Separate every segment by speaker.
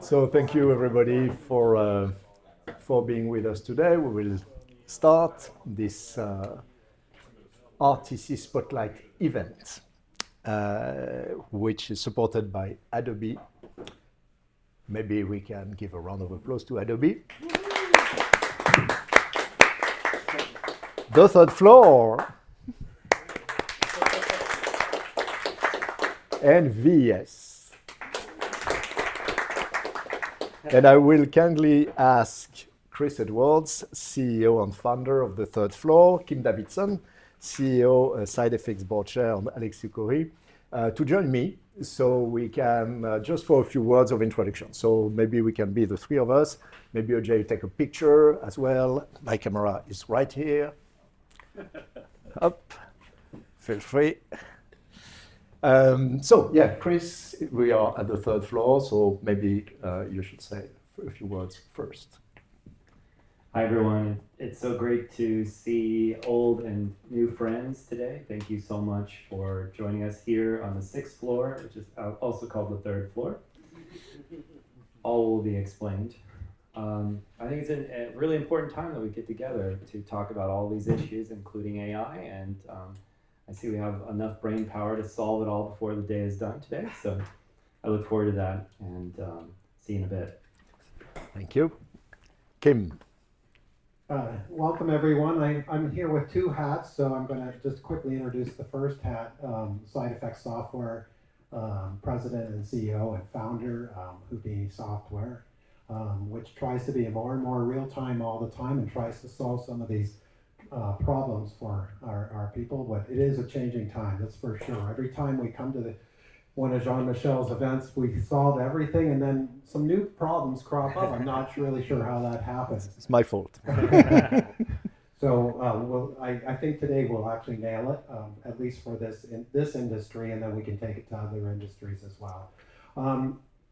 Speaker 1: So thank you everybody for being with us today. We will start this RTC Spotlight event, which is supported by Adobe. Maybe we can give a round of applause to Adobe. The third floor and VS. And I will kindly ask Chris Edwards, CEO and founder of The Third Floor, Kim Davidson, CEO, Side Effects Board Chair, and Alex Yukory, to join me so we can, just for a few words of introduction. So maybe we can be the three of us. Maybe Ajay, take a picture as well. My camera is right here. Up, feel free. So yeah, Chris, we are at the third floor, so maybe you should say a few words first.
Speaker 2: Hi everyone, it's so great to see old and new friends today. Thank you so much for joining us here on the sixth floor, which is also called the third floor. All will be explained. I think it's a really important time that we get together to talk about all these issues, including AI, and I see we have enough brain power to solve it all before the day is done today, so I look forward to that, and see you in a bit.
Speaker 1: Thank you. Kim.
Speaker 3: Welcome everyone. I'm here with two hats, so I'm going to just quickly introduce the first hat, Side Effects Software, President and CEO and founder, Houdini Software, which tries to be more and more real-time all the time and tries to solve some of these problems for our people, but it is a changing time, that's for sure. Every time we come to one of Jean-Michel's events, we solve everything and then some new problems crop up. I'm not really sure how that happens.
Speaker 1: It's my fault.
Speaker 3: So I think today we'll actually nail it, at least for this industry, and then we can take it to other industries as well.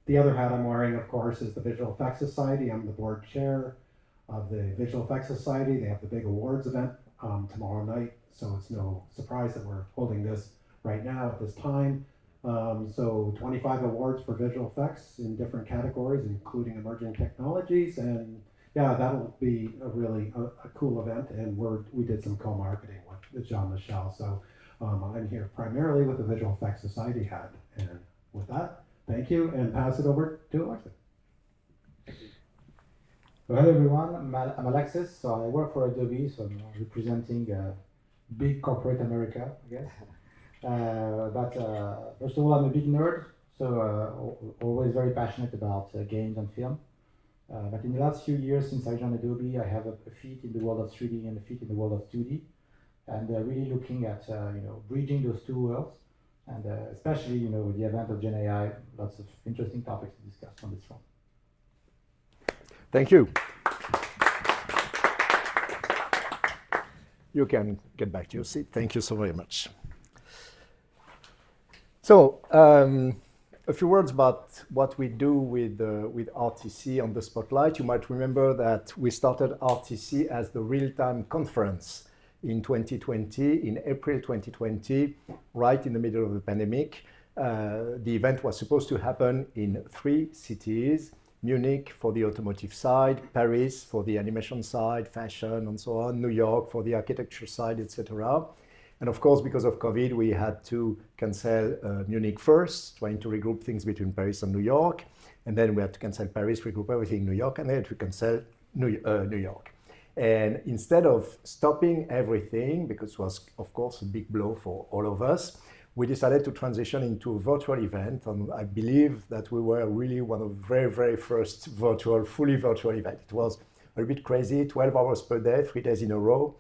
Speaker 3: The other hat I'm wearing, of course, is the Visual Effects Society. I'm the board chair of the Visual Effects Society. They have the big awards event tomorrow night, so it's no surprise that we're holding this right now at this time. So 25 awards for visual effects in different categories, including emerging technologies, and yeah, that'll be a really a cool event, and we did some co-marketing with Jean-Michel, so I'm here primarily with the Visual Effects Society hat, and with that, thank you, and pass it over to Alexis.
Speaker 4: So hello everyone, I'm Alexis, so I work for Adobe, so I'm representing big corporate America, I guess. But first of all, I'm a big nerd, so always very passionate about games and film. But in the last few years since I joined Adobe, I have a feet in the world of 3D and a feet in the world of 2D, and really looking at bridging those two worlds, and especially with the advent of Gen AI, lots of interesting topics to discuss on this front.
Speaker 1: Thank you. You can get back to your seat. Thank you so very much. So, a few words about what we do with RTC on the Spotlight. You might remember that we started RTC as the real-time conference in 2020, in April 2020, right in the middle of the pandemic. The event was supposed to happen in 3 cities: Munich for the automotive side, Paris for the animation side, fashion and so on, New York for the architecture side, etc. And of course, because of COVID, we had to cancel Munich first, trying to regroup things between Paris and New York. And then we had to cancel Paris, regroup everything in New York, and then to cancel New York. And instead of stopping everything, because it was, of course, a big blow for all of us, we decided to transition into a virtual event. And I believe that we were really one of the very, very first fully virtual event. It was a bit crazy, 12 hours per day, 3 days in a row.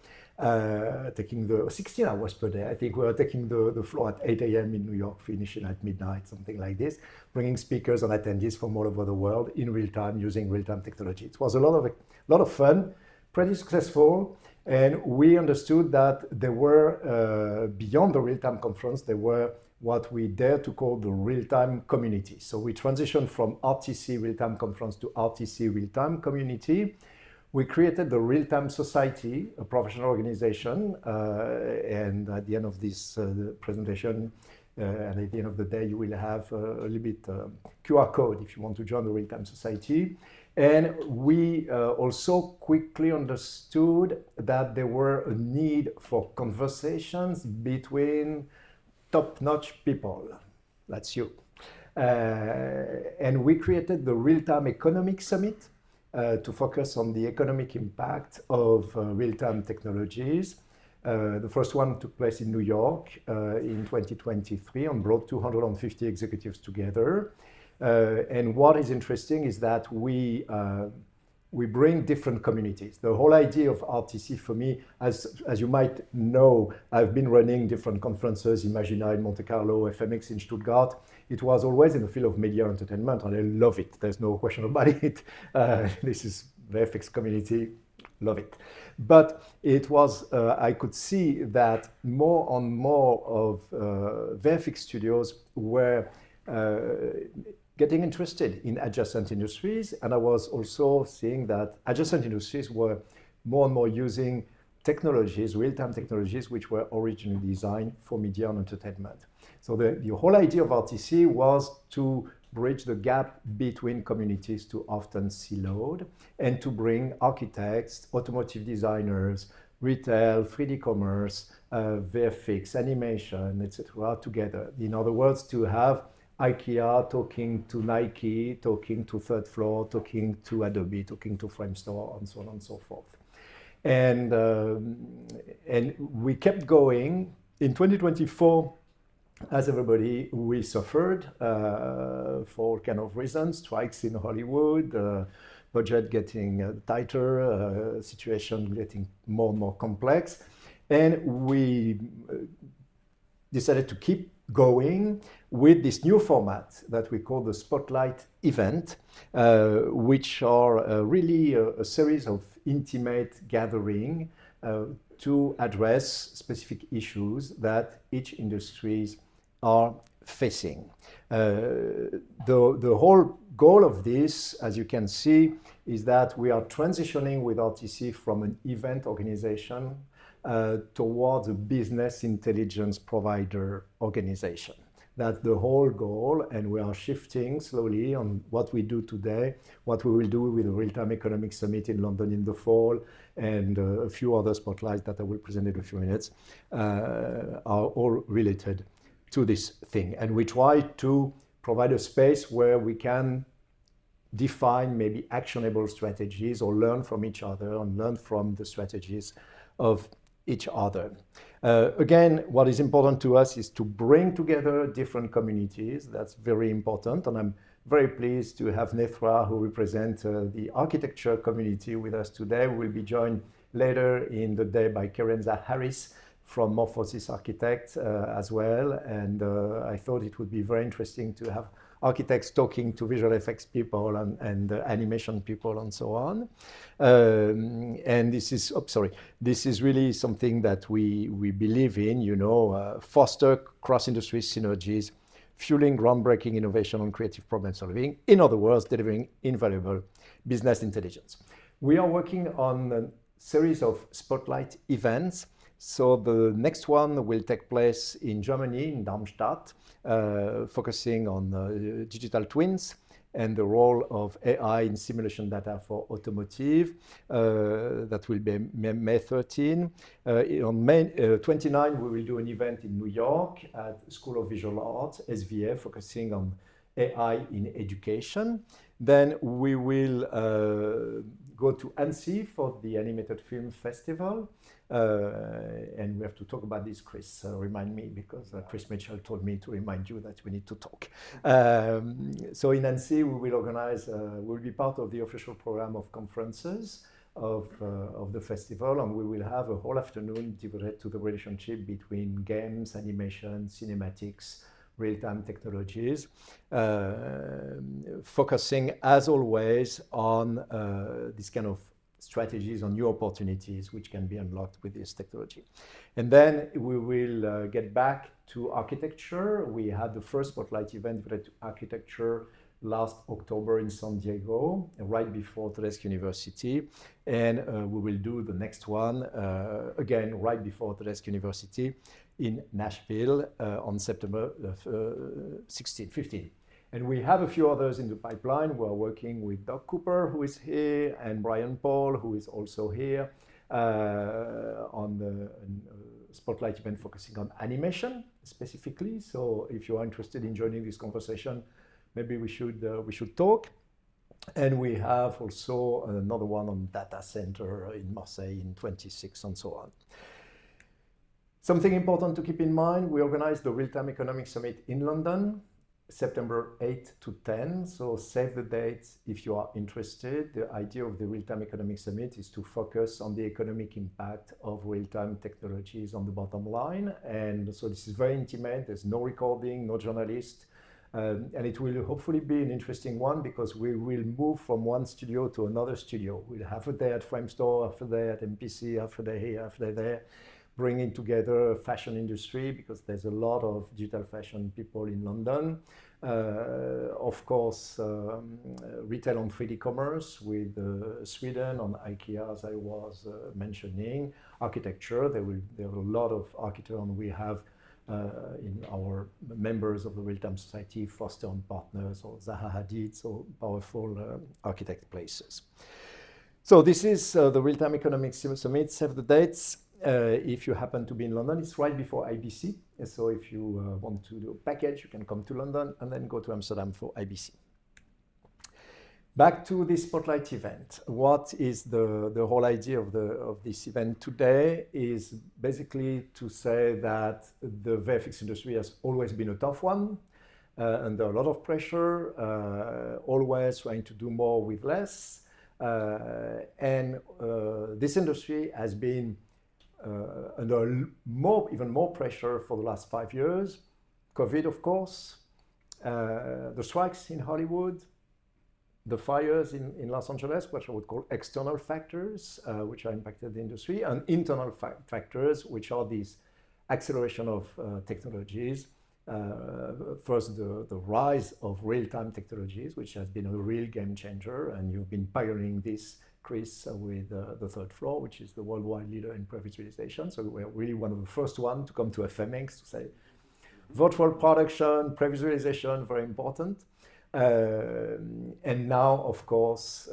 Speaker 1: Taking the 16 hours per day. I think we were taking the floor at 8 a.m. in New York, finishing at midnight, something like this, bringing speakers and attendees from all over the world in real time, using real-time technology. It was a lot of fun, pretty successful, and we understood that there were, beyond the real-time conference, there were what we dare to call the real-time community. So we transitioned from RTC real-time conference to RTC real-time community. We created the Real-Time Society, a professional organization, and at the end of this presentation, And at the end of the day, you will have a little bit QR code if you want to join the Real-Time Society. And we also quickly understood that there were a need for conversations between top-notch people. That's you. And we created the Real-Time Economic Summit to focus on the economic impact of real-time technologies. The first one took place in New York in 2023 and brought 250 executives together. And what is interesting is that we bring different communities. The whole idea of RTC for me, as you might know, I've been running different conferences, Imagina in Monte Carlo, FMX in Stuttgart. It was always in the field of media entertainment, and I love it. There's no question about it. This is the FX community, love it. But it was, I could see that more and more of VFX studios were getting interested in adjacent industries. And I was also seeing that adjacent industries were more and more using technologies, real-time technologies, which were originally designed for media and entertainment. So the whole idea of RTC was to bridge the gap between communities too often siloed and to bring architects, automotive designers, retail, 3D commerce, VFX, animation, etc. together. In other words, to have IKEA talking to Nike, talking to Third Floor, talking to Adobe, talking to Framestore, and so on and so forth. And we kept going. In 2024, as everybody, we suffered for all kind of reasons, strikes in Hollywood, budget getting tighter, situation getting more and more complex. And we decided to keep going with this new format that we call the Spotlight event, which are really a series of intimate gathering to address specific issues that each industries are facing. The whole goal of this, as you can see, is that we are transitioning with RTC from an event organization towards a business intelligence provider organization. That's the whole goal, and we are shifting slowly on what we do today, what we will do with the Real-Time Economic Summit in London in the fall, and a few other spotlights that I will present in a few minutes, are all related to this thing. And we try to provide a space where we can define maybe actionable strategies or learn from each other and learn from the strategies of each other. Again, what is important to us is to bring together different communities. That's very important. And I'm very pleased to have Nethra, who represents the architecture community, with us today. We'll be joined later in the day by Kerenza Harris from Morphosis Architects as well. And I thought it would be very interesting to have architects talking to visual effects people and animation people and so on. And this is, this is really something that we believe in, foster cross-industry synergies, fueling groundbreaking innovation and creative problem solving. In other words, delivering invaluable business intelligence. We are working on a series of spotlight events. So the next one will take place in Germany, in Darmstadt, focusing on digital twins and the role of AI in simulation data for automotive. That will be May 13. On May 29, we will do an event in New York at School of Visual Arts, SVA, focusing on AI in education. Then we will go to Annecy for the Animated Film Festival. And we have to talk about this, Chris. Remind me, because Chris Mitchell told me to remind you that we need to talk. So in Annecy, we will organize, we'll be part of the official program of conferences of the festival, and we will have a whole afternoon devoted to the relationship between games, animation, cinematics, real-time technologies, focusing as always on this kind of strategies on new opportunities which can be unlocked with this technology. And then we will get back to architecture. We had the first spotlight event related to architecture last October in San Diego, right before Autodesk University. And we will do the next one again right before Autodesk University in Nashville on September 15. And we have a few others in the pipeline. We're working with Doug Cooper, who is here, and Brian Paul, who is also here, on the Spotlight event focusing on animation specifically. So if you are interested in joining this conversation, maybe we should talk. And we have also another one on data center in Marseille in 26 and so on. Something important to keep in mind, we organized the Real-Time Economics Summit in London, September 8 to 10. So save the dates if you are interested. The idea of the Real-Time Economics Summit is to focus on the economic impact of real-time technologies on the bottom line. And so this is very intimate. There's no recording, no journalist. And it will hopefully be an interesting one because we will move from one studio to another studio. We'll have a day at Framestore, half a day at MPC, half a day here, half a day there, bringing together fashion industry because there's a lot of digital fashion people in London. Of course, retail on 3D commerce with Sweden on IKEA, as I was mentioning. Architecture, there are a lot of architecture, and we have in our members of the Real-Time Society, Foster & Partners or Zaha Hadid, so powerful architect places. So this is the Real-Time Economics Summit. Save the dates. If you happen to be in London, it's right before IBC. So if you want to do a package, you can come to London and then go to Amsterdam for IBC. Back to this Spotlight event. What is the whole idea of this event today is basically to say that the VFX industry has always been a tough one, under a lot of pressure, always trying to do more with less. And this industry has been under even more pressure for the last 5 years. COVID, of course, the strikes in Hollywood, the fires in Los Angeles, which I would call external factors, which are impacted the industry, and internal factors, which are these acceleration of technologies. First, the rise of real-time technologies, which has been a real game changer, and you've been pioneering this, Chris, with the Third Floor, which is the worldwide leader in pre-visualization. So we're really one of the first ones to come to FMX to say, virtual production, pre-visualization, very important. And now, of course,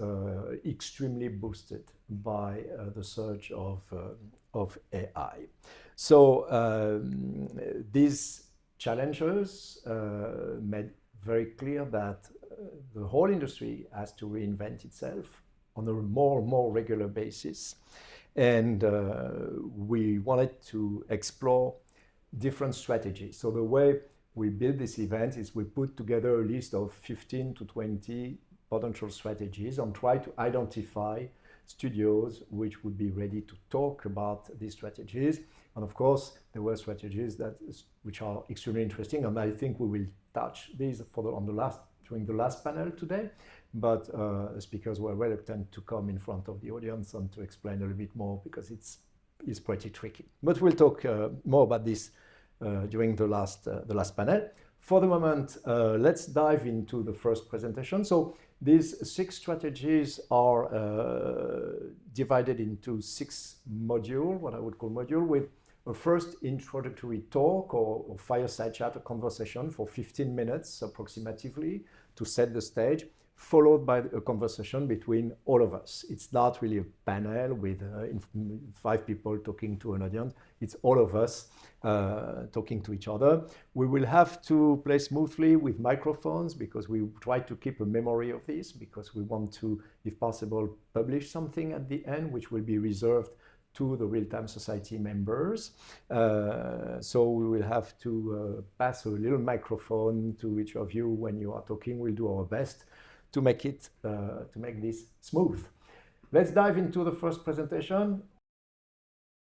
Speaker 1: extremely boosted by the surge of AI. So these challenges made very clear that the whole industry has to reinvent itself on a more regular basis. And we wanted to explore different strategies. So the way we build this event is we put together a list of 15 to 20 potential strategies and try to identify studios which would be ready to talk about these strategies. And of course, there were strategies which are extremely interesting, and I think we will touch these during the last panel today. But speakers were reluctant to come in front of the audience and to explain a little bit more because it's pretty tricky. But we'll talk more about this during the last panel. For the moment, let's dive into the first presentation. So these 6 strategies are divided into 6 modules, what I would call module, with a first introductory talk or fireside chat, a conversation for 15 minutes approximately to set the stage, followed by a conversation between all of us. It's not really a panel with 5 people talking to an audience. It's all of us talking to each other. We will have to play smoothly with microphones because we try to keep a memory of this because we want to, if possible, publish something at the end, which will be reserved to the Real-Time Society members. So we will have to pass a little microphone to each of you when you are talking. We'll do our best to make this smooth. Let's dive into the first presentation.